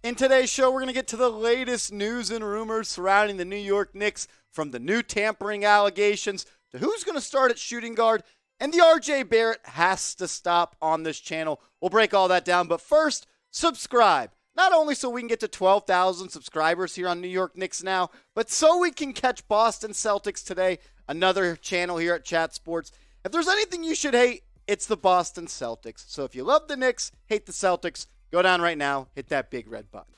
In today's show, we're going to get to the latest news and rumors surrounding the New York Knicks, from the new tampering allegations to who's going to start at shooting guard, and the RJ Barrett has to stop on this channel. We'll break all that down, but first, subscribe. Not only so we can get to 12,000 subscribers here on New York Knicks Now, but so we can catch Boston Celtics today, another channel here at Chat Sports. If there's anything you should hate, it's the Boston Celtics. So if you love the Knicks, hate the Celtics, go down right now, hit that big red button.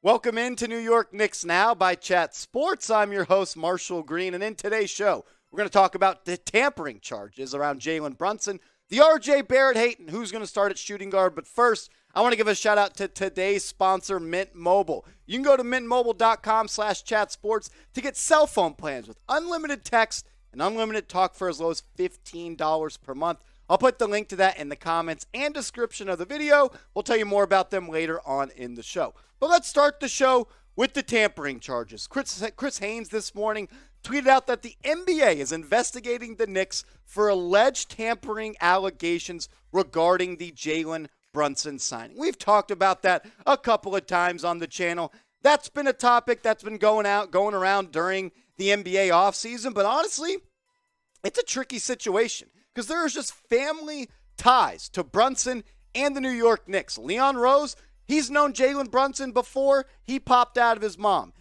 Welcome into New York Knicks Now by Chat Sports. I'm your host, Marshall Green, and in today's show, we're going to talk about the tampering charges around Jalen Brunson, the RJ Barrett hate, and who's going to start at shooting guard. But first, I want to give a shout out to today's sponsor, Mint Mobile. You can go to mintmobile.com/chatsports to get cell phone plans with unlimited text and unlimited talk for as low as $15 per month. I'll put the link to that in the comments and description of the video. We'll tell you more about them later on in the show. But let's start the show with the tampering charges. Chris Haynes this morning tweeted out that the NBA is investigating the Knicks for alleged tampering allegations regarding the Jalen Brunson signing. We've talked about that a couple of times on the channel. That's been a topic that's been going around during the NBA offseason, but honestly, it's a tricky situation because there is just family ties to Brunson and the New York Knicks. Leon Rose, he's known Jalen Brunson before he popped out of his mom.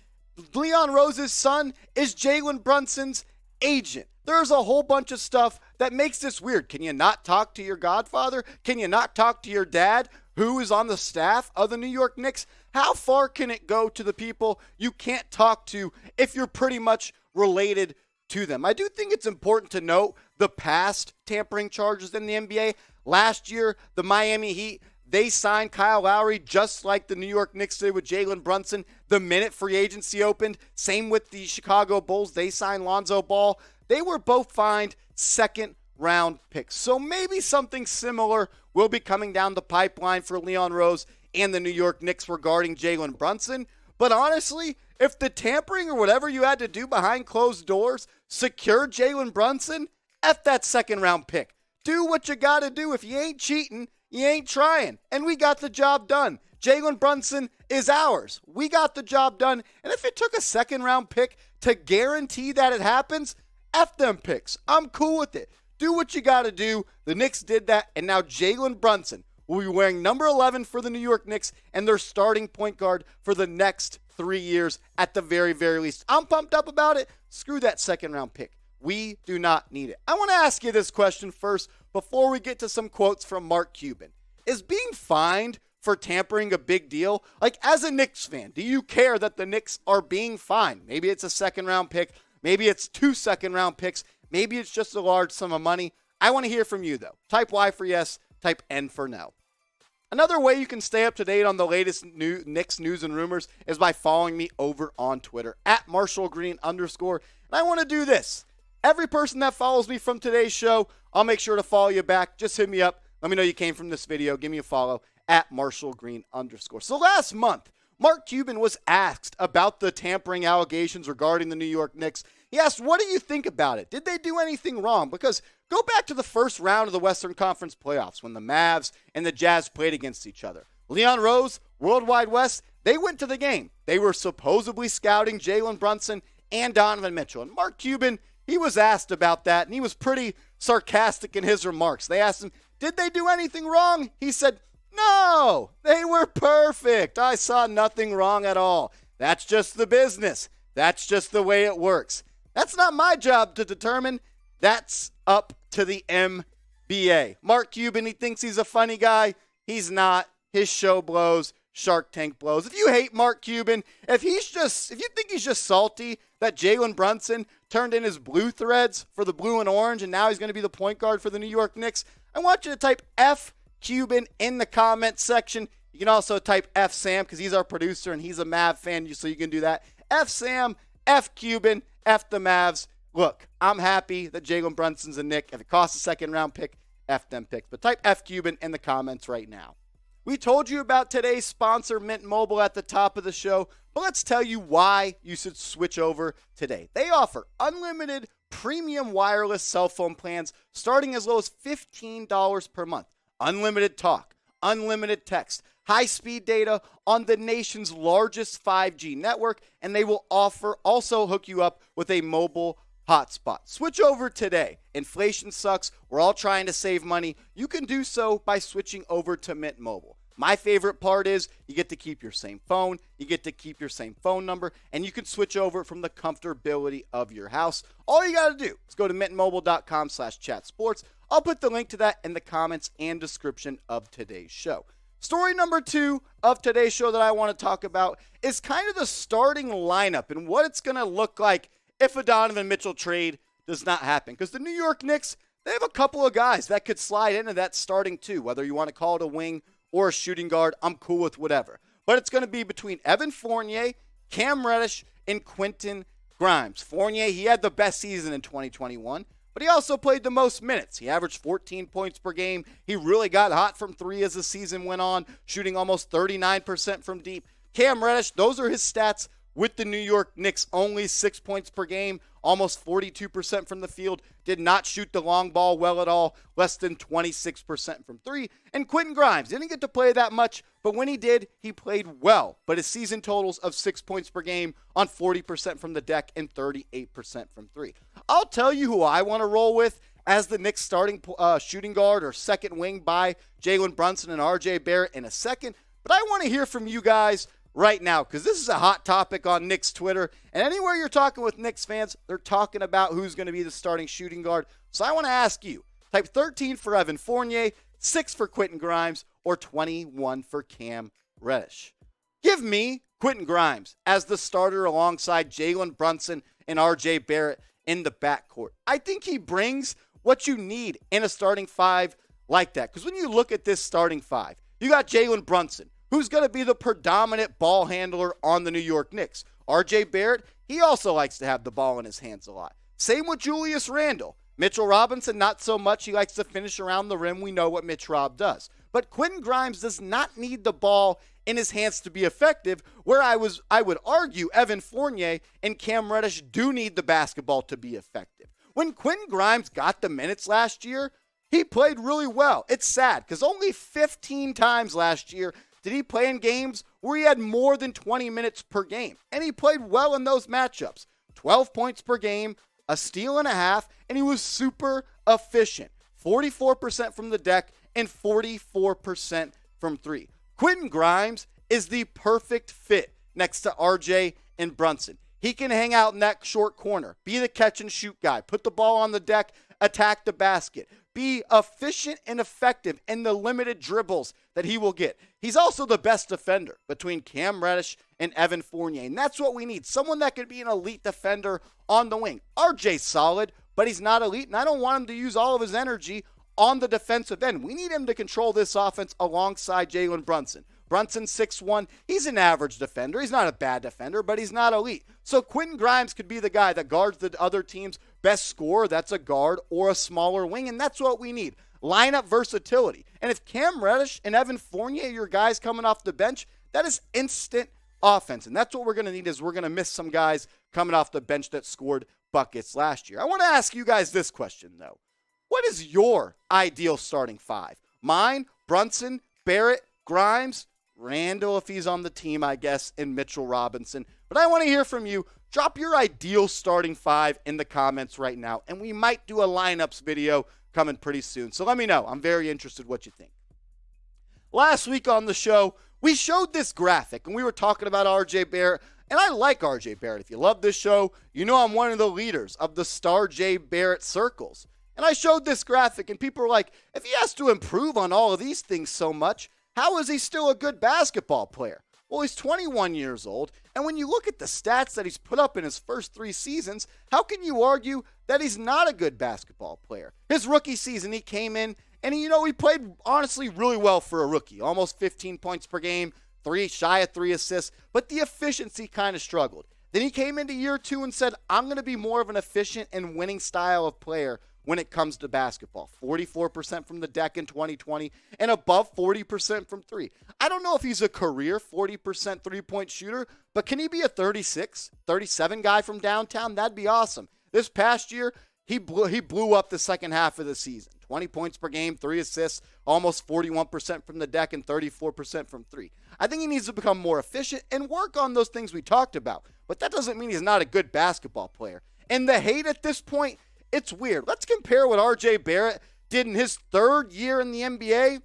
Leon Rose's son is Jalen Brunson's agent. There's a whole bunch of stuff that makes this weird. Can you not talk to your godfather? Can you not talk to your dad, who is on the staff of the New York Knicks? How far can it go to the people you can't talk to if you're pretty much related to them? I do think it's important to note the past tampering charges in the NBA. Last year, the Miami Heat, they signed Kyle Lowry just like the New York Knicks did with Jalen Brunson the minute free agency opened. Same with the Chicago Bulls. They signed Lonzo Ball. They were both fined second-round picks. So maybe something similar will be coming down the pipeline for Leon Rose and the New York Knicks regarding Jalen Brunson. But honestly, if the tampering or whatever you had to do behind closed doors secured Jalen Brunson, F that second-round pick. Do what you got to do. If you ain't cheating, you ain't trying. And we got the job done. Jalen Brunson is ours. We got the job done. And if it took a second-round pick to guarantee that it happens, F them picks. I'm cool with it. Do what you got to do. The Knicks did that, and now Jalen Brunson will be wearing number 11 for the New York Knicks and their starting point guard for the next 3 years at the very, very least. I'm pumped up about it. Screw that second-round pick. We do not need it. I want to ask you this question first before we get to some quotes from Marc Cuban. Is being fined for tampering a big deal? Like, as a Knicks fan, do you care that the Knicks are being fined? Maybe it's a second-round pick. Maybe it's 2 second-round picks. Maybe it's just a large sum of money. I want to hear from you, though. Type Y for yes. Type N for no. Another way you can stay up to date on the latest Knicks news and rumors is by following me over on Twitter, @MarshallGreen_. And I want to do this. Every person that follows me from today's show, I'll make sure to follow you back. Just hit me up. Let me know you came from this video. Give me a follow, @MarshallGreen_. So last month, Marc Cuban was asked about the tampering allegations regarding the New York Knicks. He asked, what do you think about it? Did they do anything wrong? Because go back to the first round of the Western Conference playoffs when the Mavs and the Jazz played against each other. Leon Rose, World Wide West, they went to the game. They were supposedly scouting Jalen Brunson and Donovan Mitchell. And Marc Cuban, he was asked about that, and he was pretty sarcastic in his remarks. They asked him, did they do anything wrong? He said, no, they were perfect. I saw nothing wrong at all. That's just the business. That's just the way it works. That's not my job to determine. That's up to the NBA. Marc Cuban, he thinks he's a funny guy. He's not. His show blows. Shark Tank blows. If you hate Marc Cuban, if you think he's just salty that Jalen Brunson turned in his blue threads for the blue and orange and now he's going to be the point guard for the New York Knicks, I want you to type F Cuban in the comment section. You can also type F Sam because he's our producer and he's a Mav fan, so you can do that. F Sam, F Cuban, F the Mavs. Look, I'm happy that Jalen Brunson's a Knick. If it costs a second-round pick, F them picks. But type F Cuban in the comments right now. We told you about today's sponsor, Mint Mobile, at the top of the show, but let's tell you why you should switch over today. They offer unlimited premium wireless cell phone plans starting as low as $15 per month. Unlimited talk, unlimited text, high-speed data on the nation's largest 5G network, and they will also hook you up with a mobile hotspot. Switch over today. Inflation sucks. We're all trying to save money. You can do so by switching over to Mint Mobile. My favorite part is you get to keep your same phone, you get to keep your same phone number, and you can switch over from the comfortability of your house. All you got to do is go to mintmobile.com/chatsports. I'll put the link to that in the comments and description of today's show. Story number 2 of today's show that I want to talk about is kind of the starting lineup and what it's going to look like if a Donovan Mitchell trade does not happen. Because the New York Knicks, they have a couple of guys that could slide into that starting 2, whether you want to call it a wing or a shooting guard. I'm cool with whatever. But it's going to be between Evan Fournier, Cam Reddish, and Quentin Grimes. Fournier, he had the best season in 2021, but he also played the most minutes. He averaged 14 points per game. He really got hot from 3 as the season went on, shooting almost 39% from deep. Cam Reddish, those are his stats with the New York Knicks, only 6 points per game, almost 42% from the field, did not shoot the long ball well at all, less than 26% from 3. And Quentin Grimes didn't get to play that much, but when he did, he played well. But his season totals of 6 points per game on 40% from the deck and 38% from 3. I'll tell you who I want to roll with as the Knicks starting shooting guard or second wing by Jalen Brunson and RJ Barrett in a second. But I want to hear from you guys right now, because this is a hot topic on Knicks Twitter, and anywhere you're talking with Knicks fans, they're talking about who's going to be the starting shooting guard. So I want to ask you, type 13 for Evan Fournier, 6 for Quentin Grimes, or 21 for Cam Reddish. Give me Quentin Grimes as the starter alongside Jalen Brunson and RJ Barrett in the backcourt. I think he brings what you need in a starting 5 like that, because when you look at this starting 5, you got Jalen Brunson, who's going to be the predominant ball handler on the New York Knicks. RJ Barrett, he also likes to have the ball in his hands a lot. Same with Julius Randle. Mitchell Robinson, not so much. He likes to finish around the rim. We know what Mitch Rob does. But Quentin Grimes does not need the ball in his hands to be effective, where I would argue Evan Fournier and Cam Reddish do need the basketball to be effective. When Quentin Grimes got the minutes last year, he played really well. It's sad, because only 15 times last year did he play in games where he had more than 20 minutes per game. And he played well in those matchups. 12 points per game, a steal and a half, and he was super efficient. 44% from the deck and 44% from 3. Quentin Grimes is the perfect fit next to RJ and Brunson. He can hang out in that short corner, be the catch and shoot guy, put the ball on the deck, attack the basket, be efficient and effective in the limited dribbles that he will get. He's also the best defender between Cam Reddish and Evan Fournier, and that's what we need. Someone that could be an elite defender on the wing. RJ's solid, but he's not elite, and I don't want him to use all of his energy on the defensive end. We need him to control this offense alongside Jalen Brunson. Brunson 6'1", he's an average defender. He's not a bad defender, but he's not elite. So Quentin Grimes could be the guy that guards the other team's best scorer. That's a guard or a smaller wing, and that's what we need. Lineup versatility. And if Cam Reddish and Evan Fournier, your guys coming off the bench, that is instant offense. And that's what we're going to need, is we're going to miss some guys coming off the bench that scored buckets last year. I want to ask you guys this question, though. What is your ideal starting 5? Mine, Brunson, Barrett, Grimes, Randle if he's on the team, I guess, and Mitchell Robinson. But I want to hear from you. Drop your ideal starting 5 in the comments right now, and we might do a lineups video coming pretty soon. So let me know. I'm very interested what you think. Last week on the show, we showed this graphic, and we were talking about RJ Barrett, and I like RJ Barrett. If you love this show, you know I'm one of the leaders of the Star J Barrett circles. And I showed this graphic, and people were like, if he has to improve on all of these things so much, how is he still a good basketball player? Well, he's 21 years old, and when you look at the stats that he's put up in his first 3 seasons, how can you argue that he's not a good basketball player? His rookie season, he came in, and he played honestly really well for a rookie. Almost 15 points per game, shy of 3 assists, but the efficiency kind of struggled. Then he came into year 2 and said, I'm going to be more of an efficient and winning style of player when it comes to basketball. 44% from the deck in 2020 and above 40% from 3. I don't know if he's a career 40% three-point shooter, but can he be a 36, 37 guy from downtown? That'd be awesome. This past year, he blew up the second half of the season. 20 points per game, 3 assists, almost 41% from the deck and 34% from 3. I think he needs to become more efficient and work on those things we talked about. But that doesn't mean he's not a good basketball player. And the hate at this point, it's weird. Let's compare what RJ Barrett did in his third year in the NBA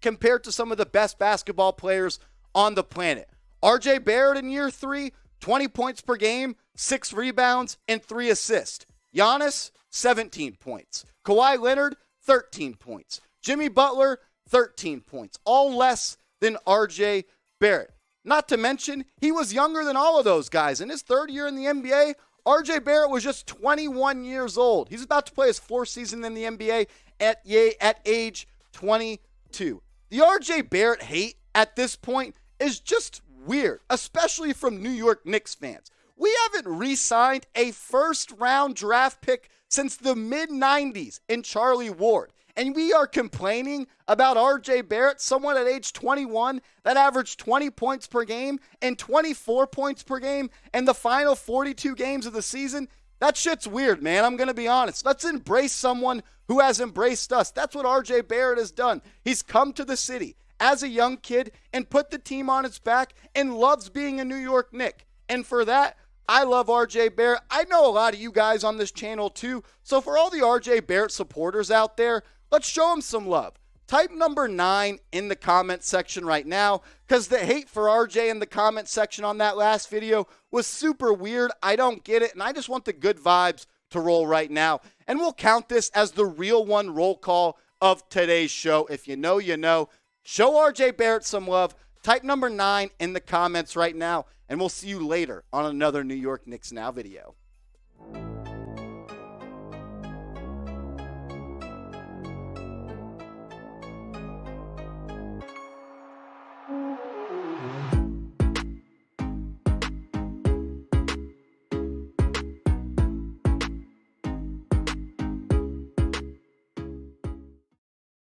compared to some of the best basketball players on the planet. RJ Barrett in year 3, 20 points per game, 6 rebounds, and 3 assists. Giannis, 17 points. Kawhi Leonard, 13 points. Jimmy Butler, 13 points. All less than RJ Barrett. Not to mention, he was younger than all of those guys. In his third year in the NBA, RJ Barrett was just 21 years old. He's about to play his 4th season in the NBA at age 22. The RJ Barrett hate at this point is just weird, especially from New York Knicks fans. We haven't re-signed a first-round draft pick since the mid-90s in Charlie Ward. And we are complaining about RJ Barrett, someone at age 21 that averaged 20 points per game and 24 points per game in the final 42 games of the season. That shit's weird, man. I'm going to be honest. Let's embrace someone who has embraced us. That's what RJ Barrett has done. He's come to the city as a young kid and put the team on its back and loves being a New York Knick. And for that, I love RJ Barrett. I know a lot of you guys on this channel too. So for all the RJ Barrett supporters out there, let's show him some love. Type number 9 in the comment section right now, because the hate for RJ in the comment section on that last video was super weird. I don't get it, and I just want the good vibes to roll right now. And we'll count this as the real one roll call of today's show. If you know, you know. Show RJ Barrett some love. Type number 9 in the comments right now, and we'll see you later on another New York Knicks Now video.